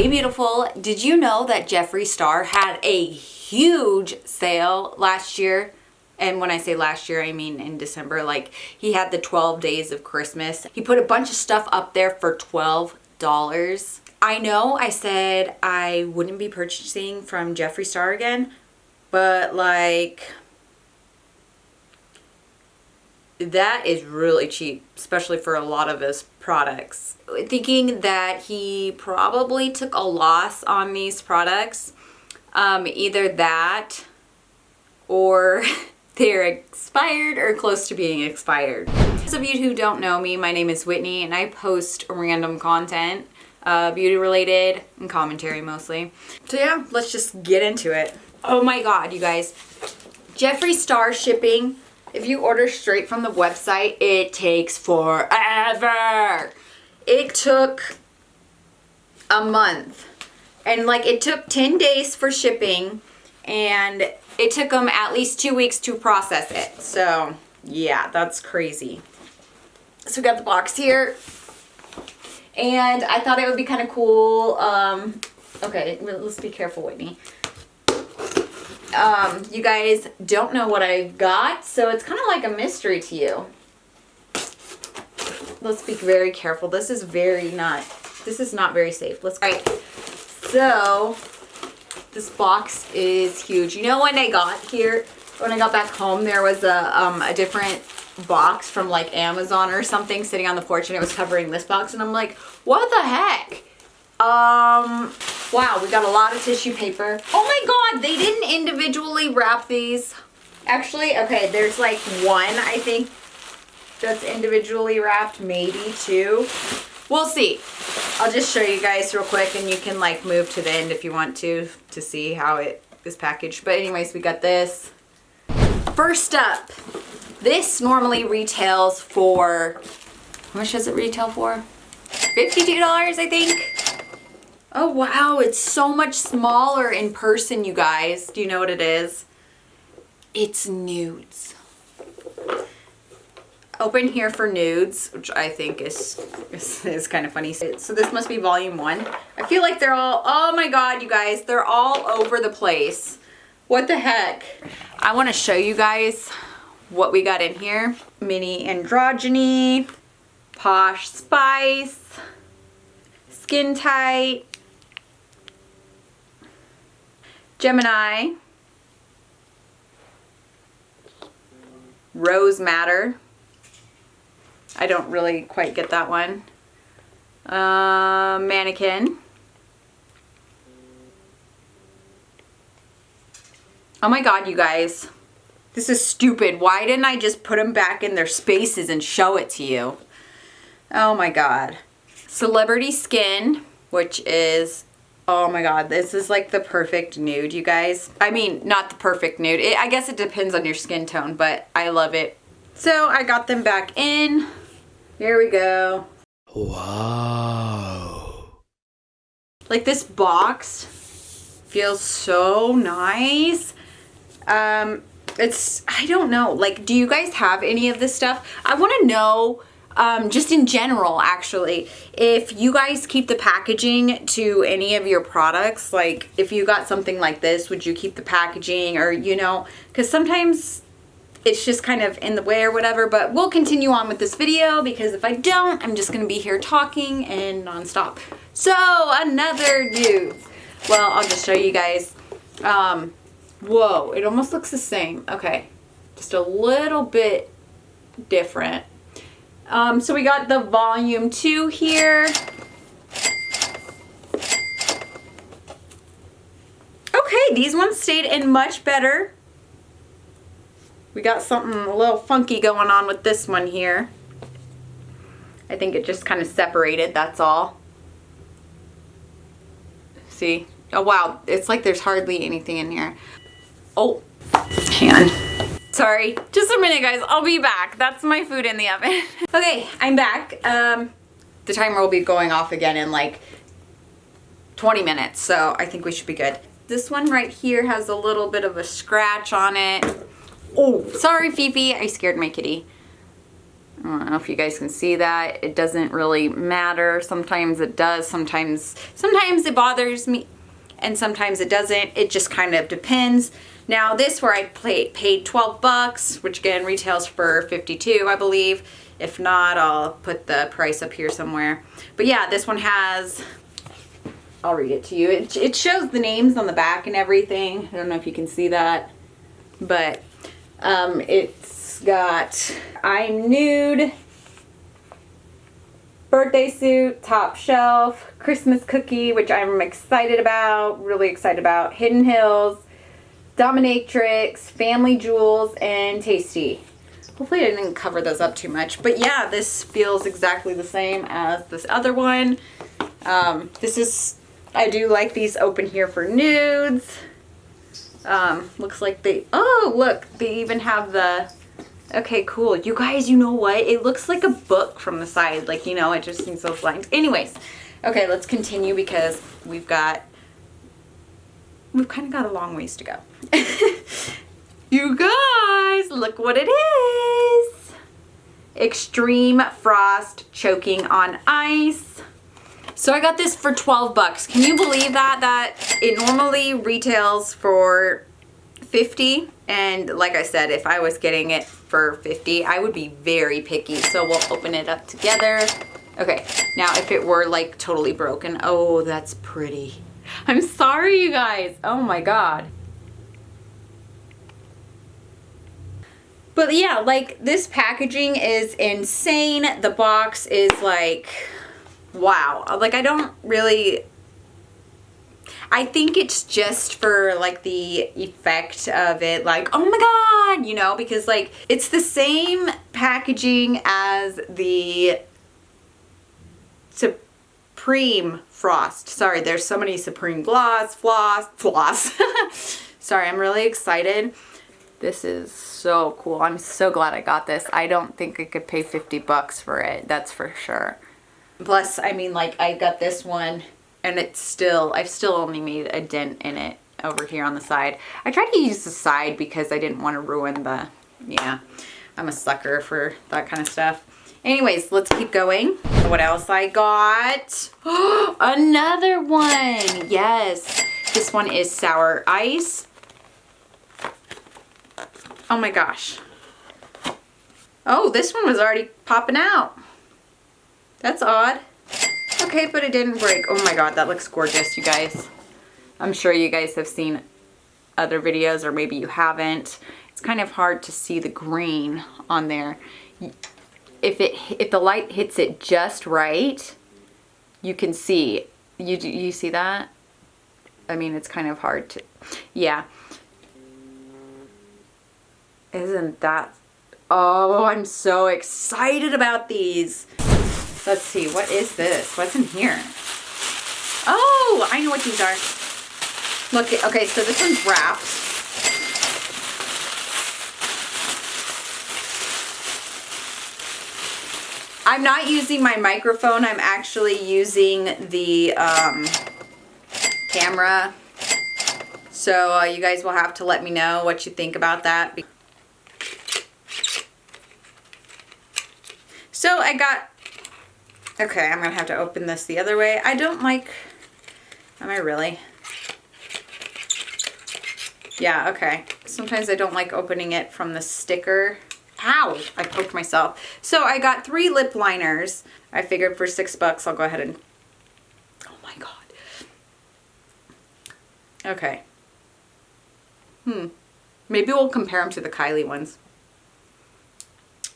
Hey beautiful, did you know that Jeffree Star had a huge sale last year? And when I say last year, I mean in December. Like, he had the 12 days of Christmas. He put a bunch of stuff up there for $12. I know I said I wouldn't be purchasing from Jeffree Star again, but like, that is really cheap, especially for a lot of his products. Thinking that he probably took a loss on these products. Either that or they're expired or close to being expired. Those of you who don't know me, my name is Whitney and I post random content, beauty related and commentary mostly. So yeah, let's just get into it. Oh my god, you guys. Jeffree Star shipping, if you order straight from the website, it takes forever. It took a month. And like, it took 10 days for shipping and it took them at least 2 weeks to process it. So yeah, that's crazy. So we got the box here and I thought it would be kind of cool. Okay, let's be careful, Whitney. You guys don't know what I got, so it's kind of like a mystery to you. Let's be very careful. This is not very safe. All right. So this box is huge. You know, when I got back home, there was a different box from like Amazon or something sitting on the porch and it was covering this box and I'm like, what the heck? Wow, we got a lot of tissue paper. Oh my god, they didn't individually wrap these. Actually, okay, there's like one, I think, that's individually wrapped, maybe two. We'll see. I'll just show you guys real quick and you can like move to the end if you want to see how it is packaged. But anyways, we got this. First up, this normally retails for, how much does it retail for? $52, I think. Oh wow, it's so much smaller in person, you guys. Do you know what it is? It's nudes. Open here for nudes, which I think is kind of funny. So this must be volume 1. I feel like they're all, oh my god, you guys, they're all over the place. What the heck? I want to show you guys what we got in here. Mini Androgyny, Posh Spice, Skin Tight, Gemini, Rose Matter. I don't really quite get that one. Mannequin. Oh my god, you guys. This is stupid. Why didn't I just put them back in their spaces and show it to you? Oh my god. Celebrity Skin, which is, oh my god, this is like the perfect nude, you guys. I mean, not the perfect nude. I guess it depends on your skin tone, but I love it. So I got them back in. Here we go. Wow. Like, this box feels so nice. I don't know, like, do you guys have any of this stuff? I want to know, just in general, actually, if you guys keep the packaging to any of your products. Like, if you got something like this, would you keep the packaging? Or, you know, because sometimes it's just kind of in the way or whatever. But we'll continue on with this video, because if I don't, I'm just going to be here talking and nonstop. So, another nude. Well, I'll just show you guys. Whoa, it almost looks the same. Okay, just a little bit different. So we got the volume 2 here. Okay, these ones stayed in much better. We got something a little funky going on with this one here. I think it just kind of separated, that's all. See? Oh wow, it's like there's hardly anything in here. Oh, hang on. Sorry, just a minute guys, I'll be back. That's my food in the oven. Okay, I'm back. The timer will be going off again in like 20 minutes, so I think we should be good. This one right here has a little bit of a scratch on it. Oh, sorry Fifi, I scared my kitty. don't know if you guys can see that. It doesn't really matter. Sometimes it does. Sometimes it bothers me, and sometimes it doesn't. It just kind of depends. Now this where I paid 12 bucks, which again retails for 52, I believe. If not, I'll put the price up here somewhere. But yeah, this one has, I'll read it to you. It shows the names on the back and everything. I don't know if you can see that, but it's got I'm Nude, Birthday Suit, Top Shelf, Christmas Cookie, which I'm excited about, really excited about, Hidden Hills, Dominatrix, Family Jewels, and Tasty. Hopefully I didn't cover those up too much. But yeah, this feels exactly the same as this other one. I do like these open here for nudes. Looks like oh look, they even have the, okay, cool. You guys, you know what? It looks like a book from the side. Like, you know, it just seems so blank. Anyways, okay, let's continue because we've kind of got a long ways to go. You guys, look what it is. Extreme Frost Choking on Ice. So I got this for 12 bucks. Can you believe that it normally retails for 50? And like I said, if I was getting it for 50, I would be very picky. So we'll open it up together. Okay, now if it were like totally broken, oh, that's pretty. I'm sorry, you guys. Oh my God. But yeah, like this packaging is insane. The box is like, wow. Like I think it's just for like the effect of it, like, oh my God, you know, because like it's the same packaging as the Supreme Frost. Sorry, there's so many Supreme floss. Sorry, I'm really excited. This is so cool. I'm so glad I got this. I don't think I could pay 50 bucks for it. That's for sure. Plus, I mean, like I got this one and I've still only made a dent in it over here on the side. I tried to use the side because I didn't want to ruin yeah, I'm a sucker for that kind of stuff. Anyways, let's keep going. What else I got? Another one. Yes. This one is Sour Ice. Oh my gosh. Oh, this one was already popping out. That's odd. Okay, but it didn't break. Oh my God, that looks gorgeous, you guys. I'm sure you guys have seen other videos, or maybe you haven't. It's kind of hard to see the green on there. If the light hits it just right, you can see. You see that? I mean, it's kind of hard to, yeah. Isn't that, oh, I'm so excited about these. Let's see, what is this? What's in here? Oh, I know what these are. Look, okay, so this one's wrapped. I'm not using my microphone. I'm actually using the camera. So you guys will have to let me know what you think about that. So I got, okay, I'm gonna have to open this the other way. I don't like, am I really? Yeah, okay. Sometimes I don't like opening it from the sticker. Ow, I poked myself. So I got 3 lip liners. I figured for 6 bucks, I'll go ahead and, oh my God. Okay. Maybe we'll compare them to the Kylie ones.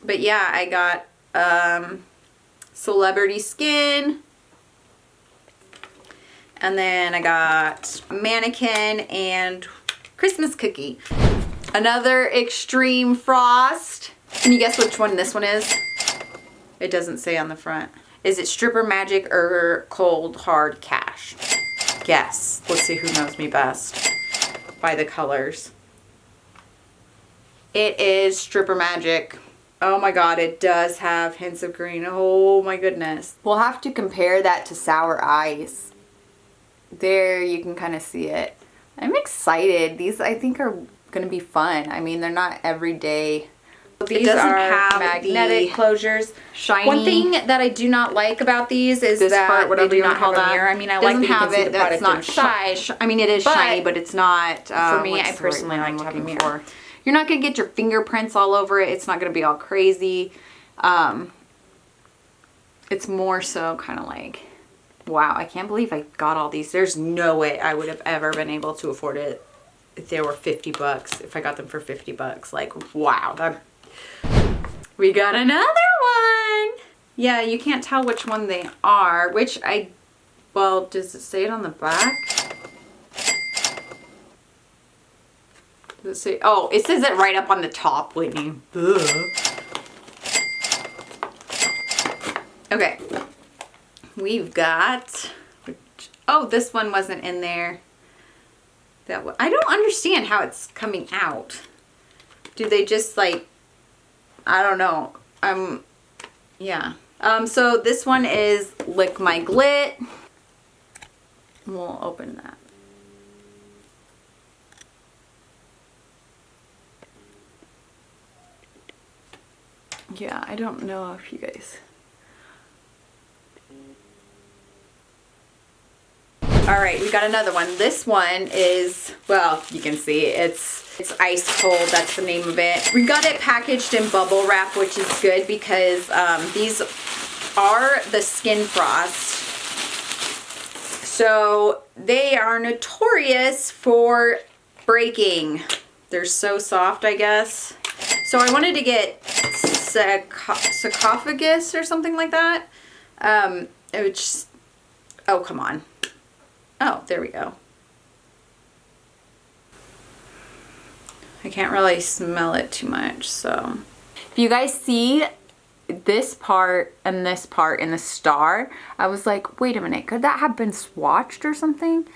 But yeah, I got Celebrity Skin, and then I got Mannequin and Christmas Cookie. Another Extreme Frost. Can you guess which one this one is? It doesn't say on the front. Is it Stripper Magic or Cold Hard Cash? Guess. Let's see who knows me best by the colors. It is Stripper Magic. Oh my God, it does have hints of green. Oh my goodness. We'll have to compare that to Sour Ice. There, you can kind of see it. I'm excited. These, I think, are going to be fun. I mean, they're not everyday These doesn't are have magnetic closures. Shiny. One thing that I do not like about these is This that part, whatever they do you not wanna call have a that. mirror. I mean, I like that you can see the product inside. I mean, it is shiny, but it's not. For me, I personally like to have a mirror. You're not going to get your fingerprints all over it. It's not going to be all crazy. It's more so kind of like, wow, I can't believe I got all these. There's no way I would have ever been able to afford it if they were 50 bucks, if I got them for 50 bucks. Like, wow. We got another one. Yeah, you can't tell which one they are, well, does it say it on the back? Does it say, oh, it says it right up on the top, Whitney. Okay. We've got, oh, this one wasn't in there. I don't understand how it's coming out. Do they just like, I don't know. Yeah. So this one is Lick My Glit. We'll open that. Yeah, I don't know if you guys. All right, we got another one. This one is, well, you can see it's ice cold. That's the name of it. We got it packaged in bubble wrap, which is good because these are the Skin Frost. So they are notorious for breaking. They're so soft, I guess. So I wanted to get sarcophagus or something like that. Which, oh, come on. Oh, there we go. I can't really smell it too much, so. If you guys see this part and this part in the star, I was like, wait a minute, could that have been swatched or something?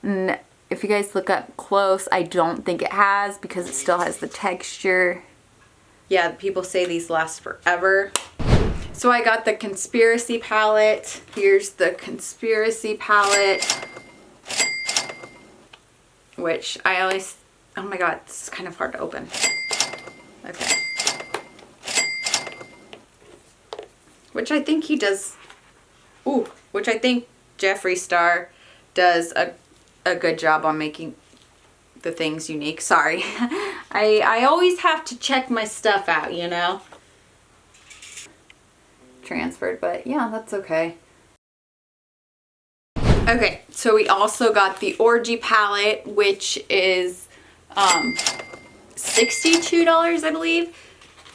And if you guys look up close, I don't think it has because it still has the texture. Yeah, people say these last forever. So I got the Conspiracy palette. Here's the Conspiracy palette. Which I always, oh my god, this is kind of hard to open. Okay. Which I think he does, which I think Jeffree Star does a good job on making the things unique. Sorry. I always have to check my stuff out, you know? Transferred, but yeah, that's okay. Okay, so we also got the Orgy palette, which is $62, I believe.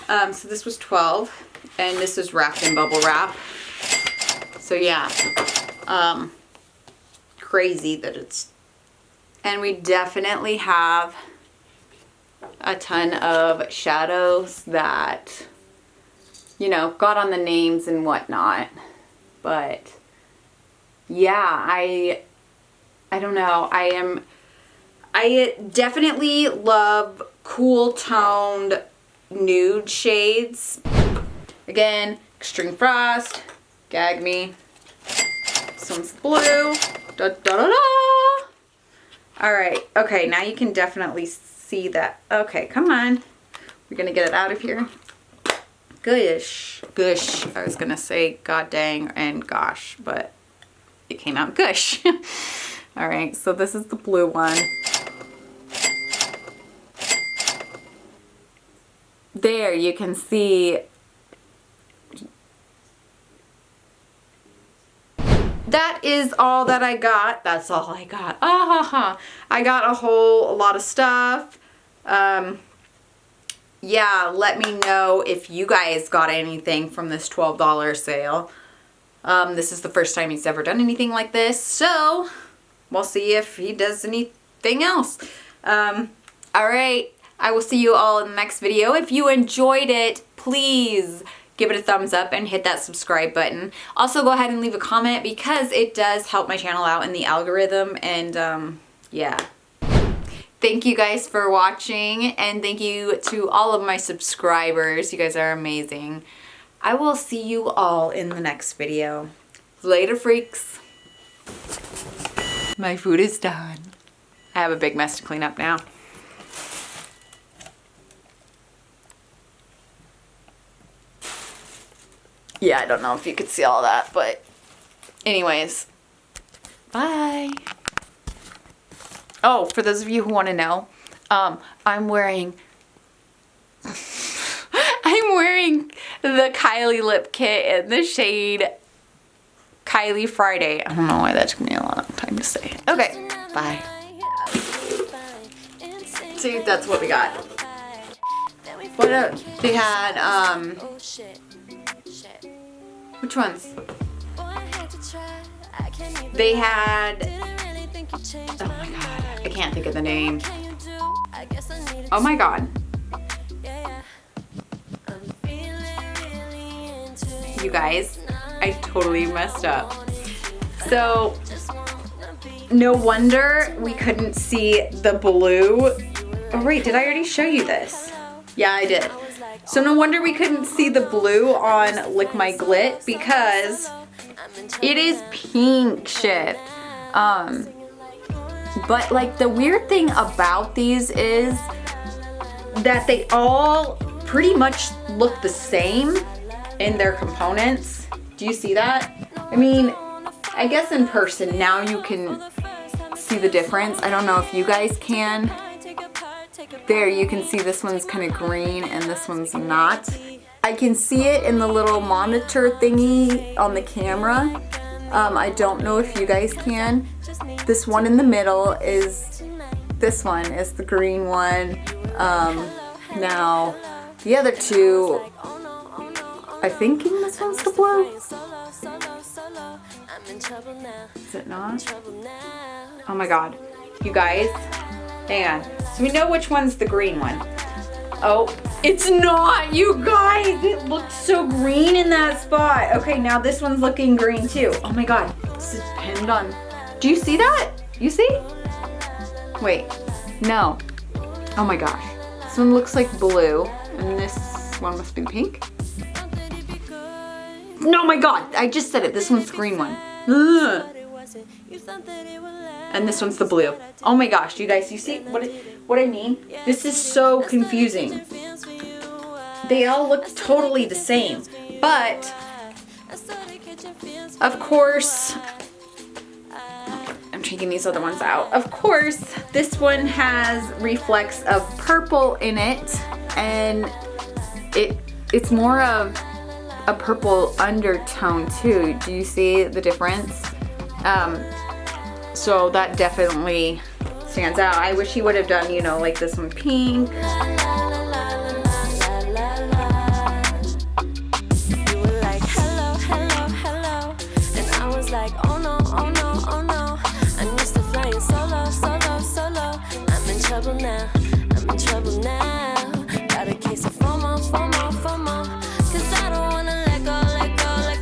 So this was $12, and this is wrapped in bubble wrap. So yeah, crazy that it's, and we definitely have a ton of shadows that, you know, got on the names and whatnot, but yeah, I don't know. I definitely love cool toned nude shades. Again, Extreme Frost, Gag Me. This one's blue. Da, da, da, da. All right. Okay, now you can definitely see that. Okay, come on. We're gonna get it out of here. Gush. Gush. I was gonna say god dang and gosh, but it came out gush. All right, so this is the blue one. There you can see. That is all that I got. That's all I got. I got a whole lot of stuff. Yeah, let me know if you guys got anything from this $12 sale. This is the first time he's ever done anything like this, so we'll see if he does anything else. All right, I will see you all in the next video. If you enjoyed it, please give it a thumbs up and hit that subscribe button. Also, go ahead and leave a comment because it does help my channel out in the algorithm, and yeah. Thank you guys for watching, and thank you to all of my subscribers. You guys are amazing. I will see you all in the next video. Later, freaks. My food is done. I have a big mess to clean up now. Yeah, I don't know if you could see all that, but anyways, bye. Oh, for those of you who want to know, I'm wearing the Kylie lip kit in the shade Kylie Friday. I don't know why that took me a long time to say. Okay, bye. See, that's what we got. What else? They had, which ones? They had, oh my god, I can't think of the name. Oh my god. You guys, I totally messed up. So, no wonder we couldn't see the blue. Oh wait, did I already show you this? Yeah, I did. So no wonder we couldn't see the blue on Lick My Glit because it is pink shit. But like the weird thing about these is that they all pretty much look the same in their components. Do you see that? I mean, I guess in person now you can see the difference. I don't know if you guys can. There, you can see this one's kind of green and this one's not. I can see it in the little monitor thingy on the camera. I don't know if you guys can. This one in the middle is, this one is the green one. Now, the other two, I think this one's the blue. Is it not? Oh my god. You guys, hang on. So we know which one's the green one. Oh, it's not, you guys. It looked so green in that spot. Okay, now this one's looking green too. Oh my god, this is pinned on. Do you see that? You see? Wait, no. Oh my gosh. This one looks like blue, and this one must be pink. No, my god, I just said it. This one's the green one. Ugh. And this one's the blue. Oh my gosh, you guys, you see what I mean? This is so confusing. They all look totally the same, but of course, I'm taking these other ones out. Of course, this one has reflects of purple in it, and it's more of a purple undertone too. Do you see the difference? So that definitely stands out. I wish he would have done, you know, like this one pink. You were like, hello, hello, hello. And I was like, oh no, oh no, oh no. I'm used to flying solo, solo, solo. I'm in trouble now, I'm in trouble now.